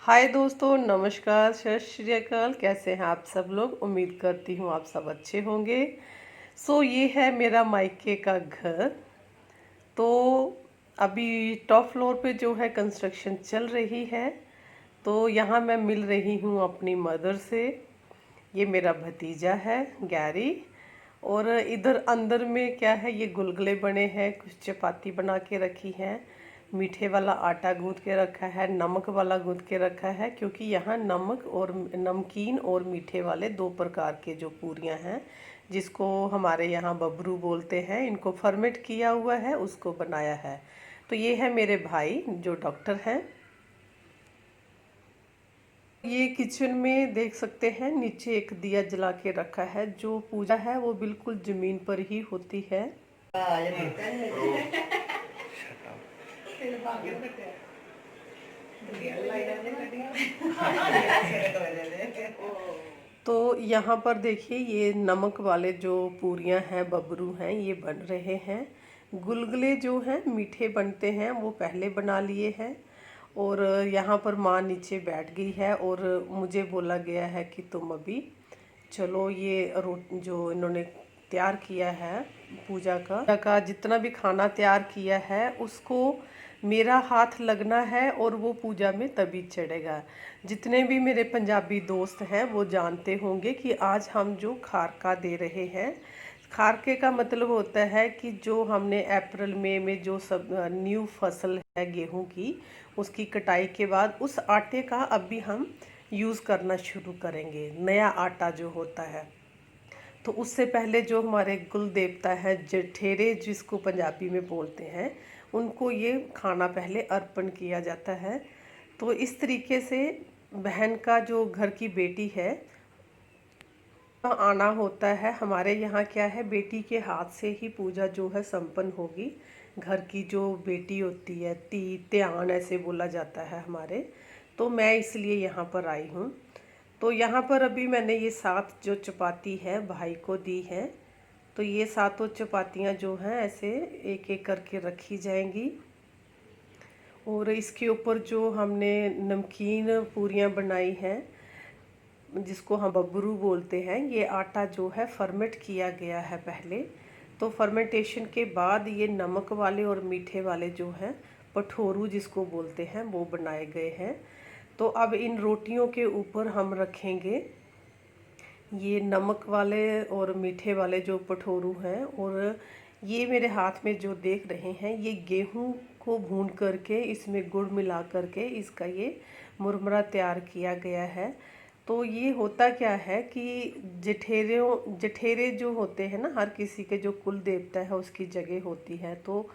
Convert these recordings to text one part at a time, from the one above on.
हाय दोस्तों, नमस्कार, सत श्री अकाल। कैसे हैं आप सब लोग? उम्मीद करती हूँ आप सब अच्छे होंगे। ये है मेरा मायके का घर। तो अभी टॉप फ्लोर पे जो है कंस्ट्रक्शन चल रही है। तो यहाँ मैं मिल रही हूँ अपनी मदर से। ये मेरा भतीजा है गैरी। और इधर अंदर में क्या है, ये गुलगुले बने हैं, कुछ चपाती बना के रखी है, मीठे वाला आटा गूंथ के रखा है, नमक वाला गूंथ के रखा है, क्योंकि यहाँ नमक और नमकीन और मीठे वाले दो प्रकार के जो पूरियाँ हैं, जिसको हमारे यहाँ बबरू बोलते हैं, इनको फर्मेंट किया हुआ है, उसको बनाया है। तो ये है मेरे भाई जो डॉक्टर हैं। ये किचन में देख सकते हैं, नीचे एक दिया जला के रखा है। जो पूजा है वो बिल्कुल जमीन पर ही होती है। तो यहाँ पर देखिए, ये नमक वाले जो पूरियाँ हैं, बबरू हैं, ये बन रहे हैं। गुलगुले जो हैं मीठे बनते हैं, वो पहले बना लिए हैं। और यहाँ पर माँ नीचे बैठ गई है और मुझे बोला गया है कि तुम अभी चलो, ये जो इन्होंने तैयार किया है पूजा का जितना भी खाना तैयार किया है, उसको मेरा हाथ लगना है और वो पूजा में तभी चढ़ेगा। जितने भी मेरे पंजाबी दोस्त हैं वो जानते होंगे कि आज हम जो खारका दे रहे हैं। खारके का मतलब होता है कि जो हमने अप्रैल मई में जो सब न्यू फसल है गेहूं की, उसकी कटाई के बाद उस आटे का अभी हम यूज़ करना शुरू करेंगे, नया आटा जो होता है। तो उससे पहले जो हमारे कुल देवता है जठेरे, जिसको पंजाबी में बोलते हैं, उनको ये खाना पहले अर्पण किया जाता है। तो इस तरीके से बहन का जो घर की बेटी है आना होता है। हमारे यहाँ क्या है, बेटी के हाथ से ही पूजा जो है संपन्न होगी। घर की जो बेटी होती है, त्यान ऐसे बोला जाता है हमारे। तो मैं इसलिए यहाँ पर आई हूँ। तो यहाँ पर अभी मैंने ये 7 जो चपाती है भाई को दी है। तो ये सातों चपातियाँ जो हैं ऐसे एक एक करके रखी जाएंगी। और इसके ऊपर जो हमने नमकीन पूरियाँ बनाई हैं, जिसको हम बबरू बोलते हैं, ये आटा जो है फर्मेंट किया गया है पहले। तो फर्मेंटेशन के बाद ये नमक वाले और मीठे वाले जो हैं पठोरू जिसको बोलते हैं, वो बनाए गए हैं। तो अब इन रोटियों के ऊपर हम रखेंगे ये नमक वाले और मीठे वाले जो पठोरू हैं। और ये मेरे हाथ में जो देख रहे हैं, ये गेहूं को भून करके इसमें गुड़ मिला करके इसका ये मुरमुरा तैयार किया गया है। तो ये होता क्या है कि जठेरे जो होते हैं ना, हर किसी के जो कुल देवता है उसकी जगह होती है। तो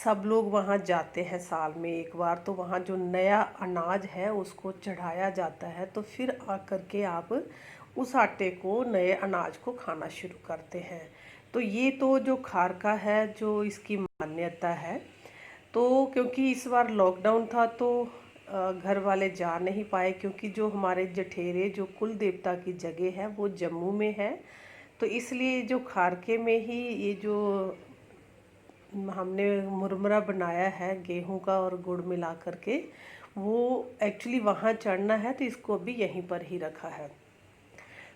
सब लोग वहाँ जाते हैं साल में एक बार। तो वहाँ जो नया अनाज है उसको चढ़ाया जाता है। तो फिर आकर के आप उस आटे को, नए अनाज को खाना शुरू करते हैं। तो ये तो जो खारका है, जो इसकी मान्यता है। तो क्योंकि इस बार लॉकडाउन था तो घर वाले जा नहीं पाए, क्योंकि जो हमारे जठेरे जो कुल देवता की जगह है वो जम्मू में है। तो इसलिए जो खारके में ही ये जो हमने मुरमुरा बनाया है गेहूं का और गुड़ मिला करके, वो एक्चुअली वहाँ चढ़ना है, तो इसको अभी यहीं पर ही रखा है।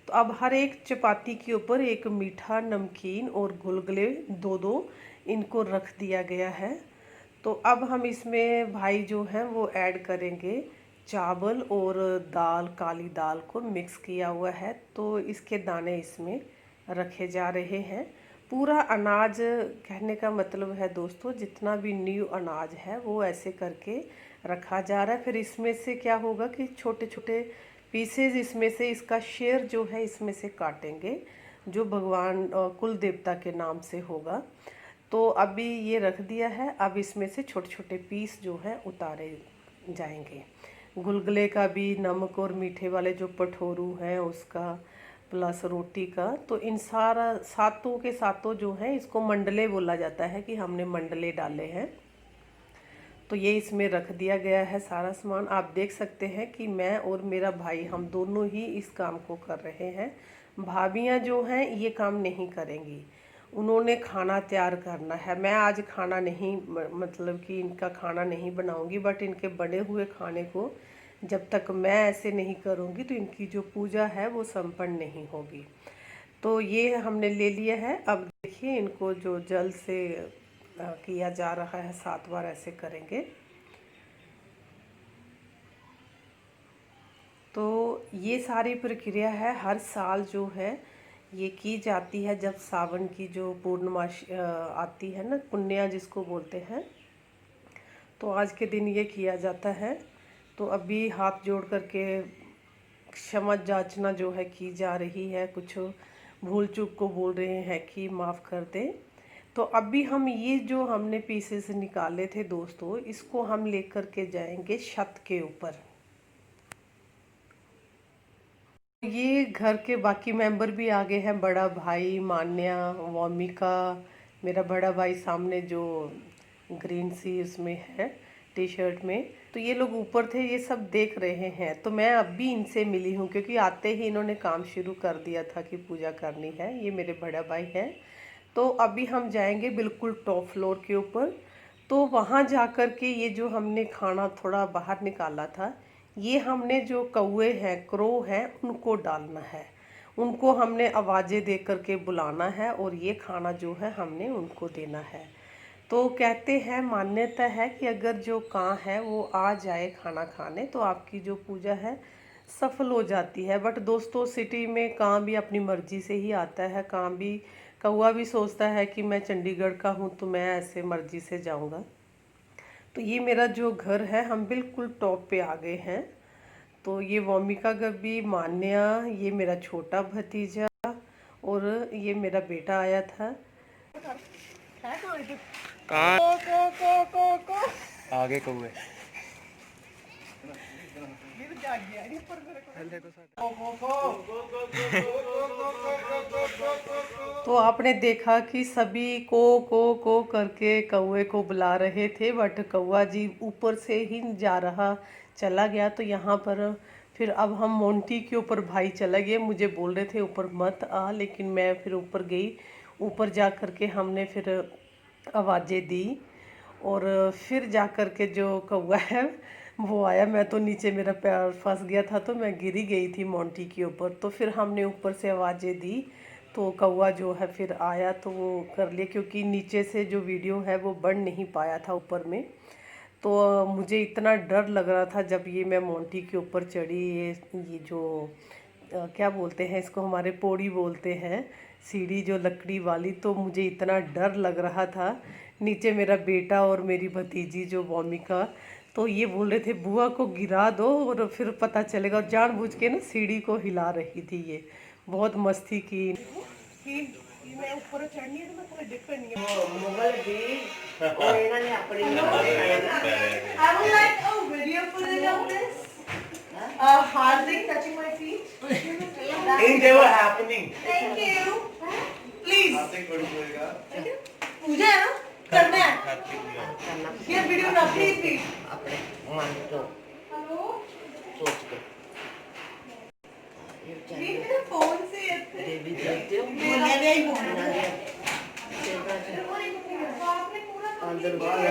तो अब हर एक चपाती के ऊपर एक मीठा, नमकीन और गुलगुले दो दो इनको रख दिया गया है। तो अब हम इसमें भाई जो हैं वो ऐड करेंगे चावल और दाल, काली दाल को मिक्स किया हुआ है। तो इसके दाने इसमें रखे जा रहे हैं। पूरा अनाज, कहने का मतलब है दोस्तों, जितना भी न्यू अनाज है वो ऐसे करके रखा जा रहा है। फिर इसमें से क्या होगा कि छोटे छोटे पीसेज इसमें से, इसका शेयर जो है इसमें से काटेंगे, जो भगवान कुल देवता के नाम से होगा। तो अभी ये रख दिया है। अब इसमें से छोटे छोटे पीस जो है उतारे जाएंगे। गुलगुले का भी, नमक और मीठे वाले जो पठोरू हैं उसका, प्लस रोटी का। तो इन सारा सातों के सातों जो हैं, इसको मंडले बोला जाता है कि हमने मंडले डाले हैं। तो ये इसमें रख दिया गया है सारा सामान। आप देख सकते हैं कि मैं और मेरा भाई, हम दोनों ही इस काम को कर रहे हैं। भाभियाँ जो हैं ये काम नहीं करेंगी, उन्होंने खाना तैयार करना है। मैं आज खाना नहीं, मतलब कि इनका खाना नहीं बनाऊंगी, बट इनके बने हुए खाने को जब तक मैं ऐसे नहीं करूँगी तो इनकी जो पूजा है वो संपन्न नहीं होगी। तो ये हमने ले लिया है। अब देखिए इनको जो जल से किया जा रहा है, 7 बार ऐसे करेंगे। तो ये सारी प्रक्रिया है, हर साल जो है ये की जाती है जब सावन की जो पूर्णमासी आती है ना, पुण्या जिसको बोलते हैं, तो आज के दिन ये किया जाता है। तो अभी हाथ जोड़ करके क्षमा याचना जो है की जा रही है, कुछ भूल चूक को बोल रहे हैं कि माफ़ कर दें। तो अभी हम ये जो हमने पीसेस निकाले थे दोस्तों, इसको हम लेकर के जाएंगे छत के ऊपर। ये घर के बाकी मेंबर भी आ गए हैं, बड़ा भाई मान्या, वॉमिका, मेरा बड़ा भाई सामने जो ग्रीन सी उसमें है टी शर्ट में। तो ये लोग ऊपर थे, ये सब देख रहे हैं। तो मैं अभी इनसे मिली हूँ क्योंकि आते ही इन्होंने काम शुरू कर दिया था कि पूजा करनी है। ये मेरे बड़ा भाई है। तो अभी हम जाएंगे बिल्कुल टॉप फ्लोर के ऊपर। तो वहाँ जा कर के ये जो हमने खाना थोड़ा बाहर निकाला था, ये हमने जो कौवे हैं, क्रो हैं, उनको डालना है। उनको हमने आवाज़ें दे कर के बुलाना है और ये खाना जो है हमने उनको देना है। तो कहते हैं, मान्यता है कि अगर जो कां है वो आ जाए खाना खाने तो आपकी जो पूजा है सफल हो जाती है। बट दोस्तों सिटी में कां भी अपनी मर्जी से ही आता है। कां भी, कौवा भी सोचता है कि मैं चंडीगढ़ का हूँ तो मैं ऐसे मर्जी से जाऊँगा। तो ये मेरा जो घर है, हम बिल्कुल टॉप पे आ गए हैं। तो ये वोमिका गब्बी, मान्या, ये मेरा छोटा भतीजा और ये मेरा बेटा आया था। आगे कौए तो आपने देखा कि सभी को करके कौवे को बुला रहे थे, बट कौवा जी ऊपर से ही जा रहा चला गया। तो यहाँ पर फिर अब हम मोंटी के ऊपर भाई चला गए। मुझे बोल रहे थे ऊपर मत आ, लेकिन मैं फिर ऊपर गई। ऊपर जा कर के हमने फिर आवाज़ें दी और फिर जा कर के जो कौवा है वो आया। मैं तो नीचे, मेरा पैर फंस गया था तो मैं गिरी गई थी मोंटी के ऊपर। तो फिर हमने ऊपर से आवाज़ें दी तो कौवा जो है फिर आया तो वो कर लिया, क्योंकि नीचे से जो वीडियो है वो बन नहीं पाया था ऊपर में। तो मुझे इतना डर लग रहा था जब ये मैं मोंटी के ऊपर चढ़ी। ये जो क्या बोलते हैं इसको, हमारे पौड़ी बोलते हैं, सीढ़ी जो लकड़ी वाली। तो मुझे इतना डर लग रहा था। नीचे मेरा बेटा और मेरी भतीजी जो वोमिका, तो ये बोल रहे थे बुआ को गिरा दो और फिर पता चलेगा, और जानबूझ के ना सीढ़ी को हिला रही थी। ये बहुत मस्ती की। मैं ऊपर चढ़नी है तो मैं थोड़ा डिप करनी है मुगल भी और इन्होंने अपने I would like a video footage of this. Hardik touching my feet. Ain't ever happening. Thank you. Please. Hardik करूँगा। पूजा है ना, करना है। ये वीडियो ना प्लीज अपने मन को सोच के मेरे फोन से देवी देखते हो बोलने नहीं बोलना है। अंदर बाहर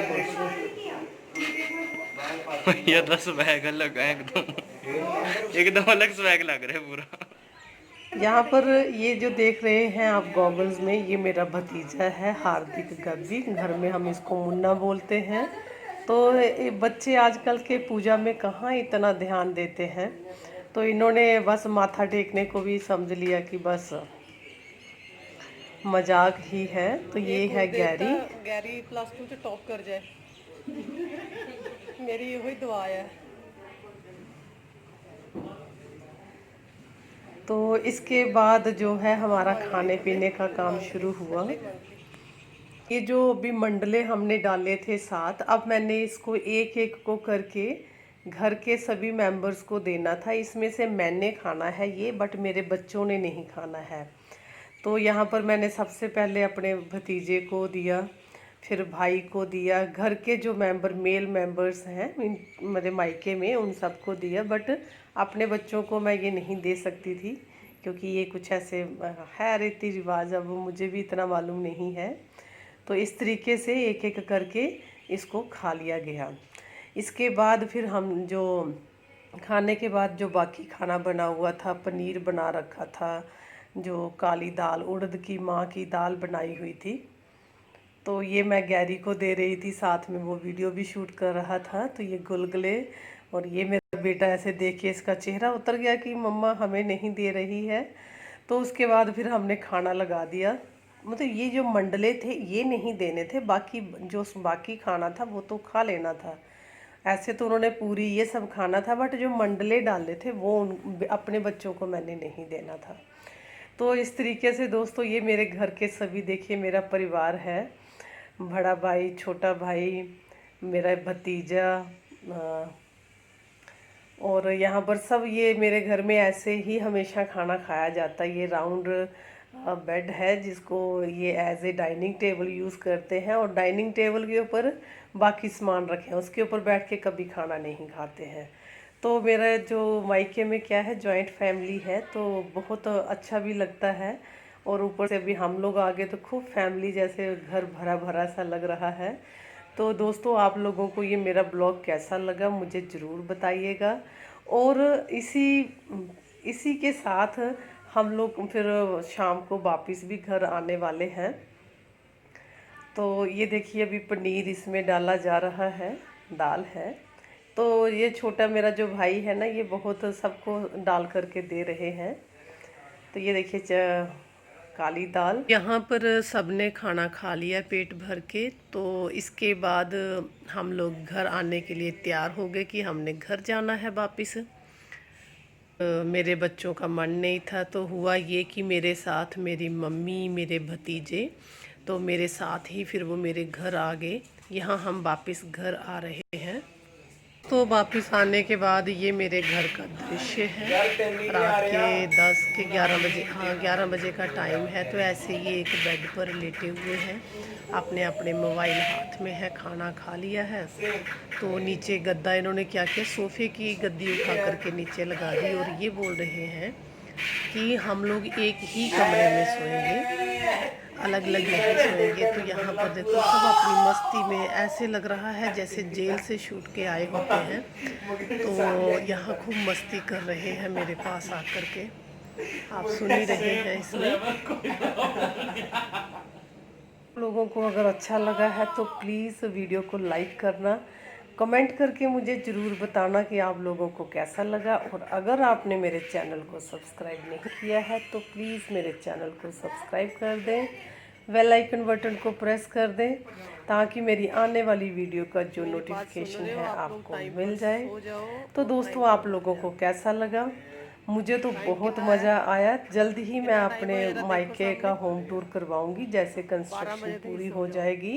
ये 10 बैग अलग है एकदम अलग स्वैग लग रहा है पूरा। यहाँ पर ये जो देख रहे हैं आप गॉगल्स में, ये मेरा भतीजा है हार्दिक गब्बी। घर में हम इसको मुन्ना बोलते हैं। तो ये बच्चे आजकल के पूजा में कहाँ इतना ध्यान देते हैं, तो इन्होंने बस माथा टेकने को भी समझ लिया कि बस मजाक ही है। तो ये है गैरी। गैरी +2 से टॉप कर जाए मेरी यही दुआ है। तो इसके बाद जो है हमारा खाने पीने का काम शुरू हुआ। ये जो अभी मंडले हमने डाले थे 7, अब मैंने इसको एक एक को करके घर के सभी मेंबर्स को देना था। इसमें से मैंने खाना है ये, बट मेरे बच्चों ने नहीं खाना है। तो यहाँ पर मैंने सबसे पहले अपने भतीजे को दिया, फिर भाई को दिया, घर के जो मेंबर मेल मेंबर्स हैं मेरे मायके में उन सबको दिया। बट अपने बच्चों को मैं ये नहीं दे सकती थी क्योंकि ये कुछ ऐसे है रीति रिवाज, अब मुझे भी इतना मालूम नहीं है। तो इस तरीके से एक एक करके इसको खा लिया गया। इसके बाद फिर हम जो खाने के बाद जो बाकी खाना बना हुआ था, पनीर बना रखा था, जो काली दाल उड़द की माँ की दाल बनाई हुई थी, तो ये मैं गैरी को दे रही थी, साथ में वो वीडियो भी शूट कर रहा था। तो ये गुलगुले, और ये मेरा बेटा ऐसे देख के इसका चेहरा उतर गया कि मम्मा हमें नहीं दे रही है। तो उसके बाद फिर हमने खाना लगा दिया। मतलब ये जो मंडले थे ये नहीं देने थे, बाकी जो बाकी खाना था वो तो खा लेना था। ऐसे तो उन्होंने पूरी ये सब खाना था, बट जो मंडले डाले थे वो अपने बच्चों को मैंने नहीं देना था। तो इस तरीके से दोस्तों ये मेरे घर के सभी, देखिए मेरा परिवार है, बड़ा भाई, छोटा भाई, मेरा भतीजा, और यहाँ पर सब, ये मेरे घर में ऐसे ही हमेशा खाना खाया जाता है। ये राउंड बेड है जिसको ये as a dining table use करते हैं, और डाइनिंग टेबल के ऊपर बाकी सामान रखे हैं, उसके ऊपर बैठ के कभी खाना नहीं खाते हैं। तो मेरा जो मायके में क्या है, जॉइंट फैमिली है, तो बहुत अच्छा भी लगता है। और ऊपर से अभी हम लोग आ गए तो खूब फैमिली जैसे घर भरा भरा सा लग रहा है। तो दोस्तों आप लोगों को ये मेरा ब्लॉग कैसा लगा मुझे ज़रूर बताइएगा। और इसी के साथ हम लोग फिर शाम को वापस भी घर आने वाले हैं। तो ये देखिए अभी पनीर इसमें डाला जा रहा है, दाल है। तो ये छोटा मेरा जो भाई है ना, ये बहुत सबको डाल करके दे रहे हैं। तो ये देखिए काली दाल, यहाँ पर सबने खाना खा लिया पेट भर के। तो इसके बाद हम लोग घर आने के लिए तैयार हो गए कि हमने घर जाना है वापस। मेरे बच्चों का मन नहीं था, तो हुआ ये कि मेरे साथ मेरी मम्मी, मेरे भतीजे, तो मेरे साथ ही फिर वो मेरे घर आ गए। यहाँ हम वापस घर आ रहे हैं। तो वापस आने के बाद ये मेरे घर का दृश्य है। रात के 10 के 11 बजे, हाँ 11 बजे का टाइम है। तो ऐसे ही एक बेड पर लेटे हुए हैं, अपने अपने मोबाइल हाथ में है, खाना खा लिया है। तो नीचे गद्दा इन्होंने क्या किया, सोफ़े की गद्दी उठा करके नीचे लगा दी, और ये बोल रहे हैं कि हम लोग एक ही कमरे में सोएंगे, अलग अलग नहीं सोएंगे। तो यहाँ पर देखो सब अपनी मस्ती में, ऐसे लग रहा है जैसे जेल से छूट के आए होते हैं। तो यहाँ खूब मस्ती कर रहे हैं मेरे पास आकर के, आप सुन ही रहे हैं इसमें। लोगों को अगर अच्छा लगा है तो प्लीज़ वीडियो को लाइक करना, कमेंट करके मुझे ज़रूर बताना कि आप लोगों को कैसा लगा। और अगर आपने मेरे चैनल को सब्सक्राइब नहीं किया है तो प्लीज़ मेरे चैनल को सब्सक्राइब कर दें, बेल आइकन बटन को प्रेस कर दें, ताकि मेरी आने वाली वीडियो का जो नोटिफिकेशन है आपको मिल जाए। तो दोस्तों आप लोगों को कैसा लगा, मुझे तो बहुत मज़ा आया। जल्द ही मैं अपने मायके का होम टूर करवाऊंगी, जैसे कंस्ट्रक्शन पूरी हो जाएगी।